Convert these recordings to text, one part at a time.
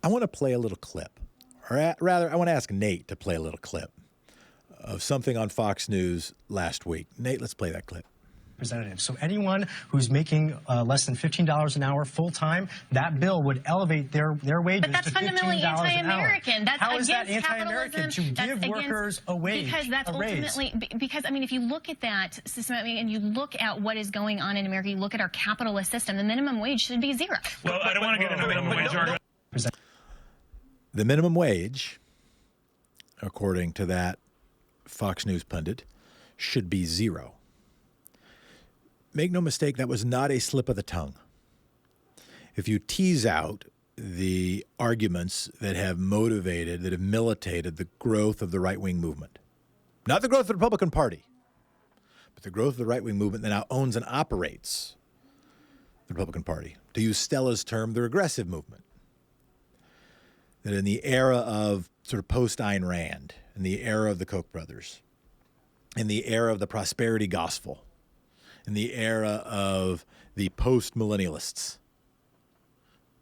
I want to play a little clip, or rather, I want to ask Nate to play a little clip of something on Fox News last week. Nate, let's play that clip. Representatives. So anyone who's making less than $15 an hour full time, that bill would elevate their wages but that's to fundamentally $15 anti-American. That's How is that against anti-American to give workers a wage? Because that's ultimately because I mean, if you look at that system and you look at what is going on in America, you look at our capitalist system. The minimum wage should be zero. Well, I don't want to get into minimum wage argument. The minimum wage, according to that Fox News pundit, should be zero. Make no mistake, that was not a slip of the tongue. If you tease out the arguments that have motivated, that have militated the growth of the right-wing movement, not the growth of the Republican Party, but the growth of the right-wing movement that now owns and operates the Republican Party, to use Stella's term, the regressive movement, that in the era of sort of post-Ayn Rand, in the era of the Koch brothers, in the era of the prosperity gospel, in the era of the post-millennialists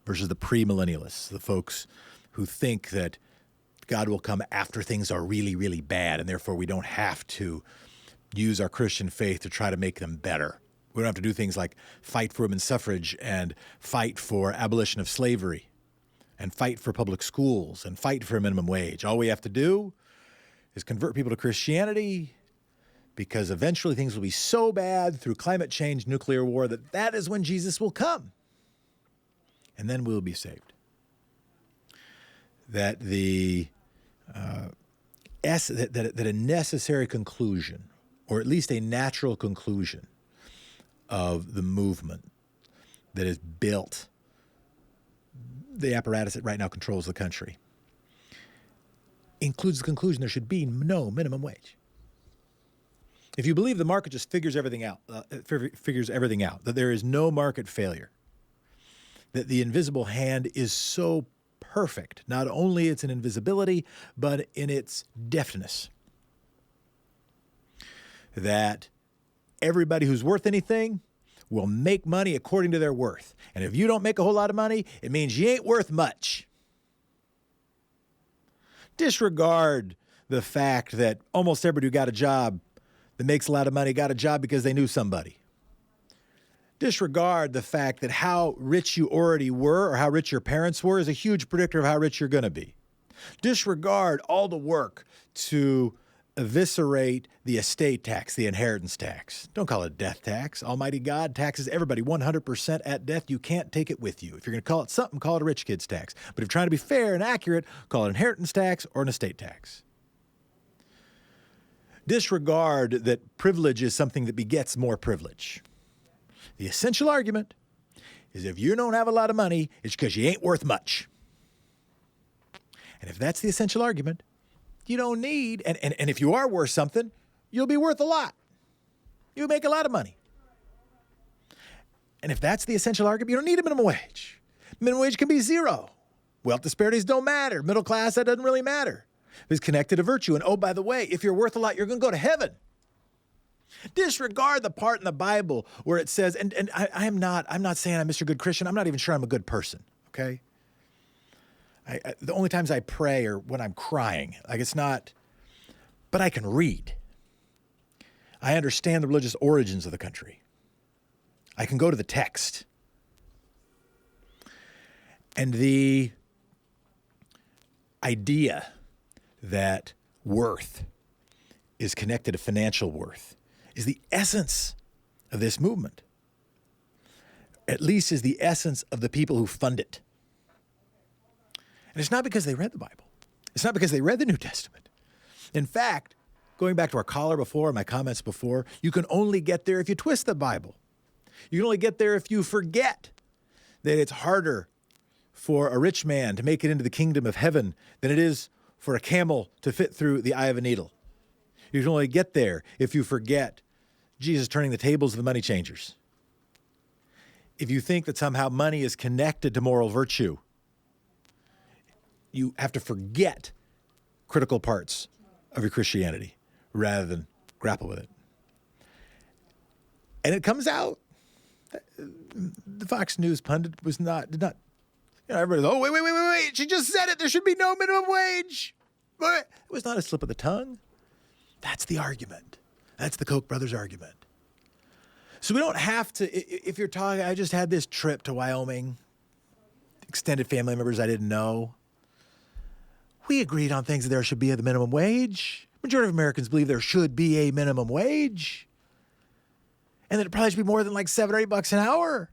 versus the pre-millennialists, the folks who think that God will come after things are really, really bad, and therefore we don't have to use our Christian faith to try to make them better. We don't have to do things like fight for women's suffrage and fight for abolition of slavery and fight for public schools and fight for a minimum wage. All we have to do is convert people to Christianity, because eventually things will be so bad through climate change, nuclear war, that is when Jesus will come. And then we'll be saved. That that a necessary conclusion, or at least a natural conclusion of the movement that has built the apparatus that right now controls the country, includes the conclusion there should be no minimum wage. If you believe the market just figures everything out, that there is no market failure, that the invisible hand is so perfect, not only its in invisibility, but in its deftness, that everybody who's worth anything will make money according to their worth. And if you don't make a whole lot of money, it means you ain't worth much. Disregard the fact that almost everybody who got a job that makes a lot of money got a job because they knew somebody. Disregard the fact that how rich you already were or how rich your parents were is a huge predictor of how rich you're going to be. Disregard all the work to eviscerate the estate tax, the inheritance tax. Don't call it a death tax. Almighty God taxes everybody 100% at death. You can't take it with you. If you're going to call it something, call it a rich kid's tax. But if you're trying to be fair and accurate, call it an inheritance tax or an estate tax. Disregard that privilege is something that begets more privilege. The essential argument is if you don't have a lot of money, it's because you ain't worth much. And if that's the essential argument, you don't need, and if you are worth something, you'll be worth a lot. You'll make a lot of money. And if that's the essential argument, you don't need a minimum wage. Minimum wage can be zero. Wealth disparities don't matter. Middle class, that doesn't really matter. It's connected to virtue. And oh, by the way, if you're worth a lot, you're going to go to heaven. Disregard the part in the Bible where it says, and I'm not saying I'm Mr. Good Christian. I'm not even sure I'm a good person, okay? The only times I pray are when I'm crying. Like it's not, but I can read. I understand the religious origins of the country. I can go to the text. And the idea that worth is connected to financial worth is the essence of this movement. At least is the essence of the people who fund it. And it's not because they read the Bible. It's not because they read the New Testament. In fact, going back to our caller before, my comments before, you can only get there if you twist the Bible. You can only get there if you forget that it's harder for a rich man to make it into the kingdom of heaven than it is for a camel to fit through the eye of a needle. You can only get there if you forget Jesus turning the tables of the money changers. If you think that somehow money is connected to moral virtue, you have to forget critical parts of your Christianity rather than grapple with it. And it comes out. The Fox News pundit did not Everybody's, oh, wait. She just said it. There should be no minimum wage. It was not a slip of the tongue. That's the argument. That's the Koch brothers argument. So we don't have to, if you're talking, I just had this trip to Wyoming, extended family members I didn't know. We agreed on things that there should be the minimum wage. Majority of Americans believe there should be a minimum wage. And that it probably should be more than like $7 or $8 an hour.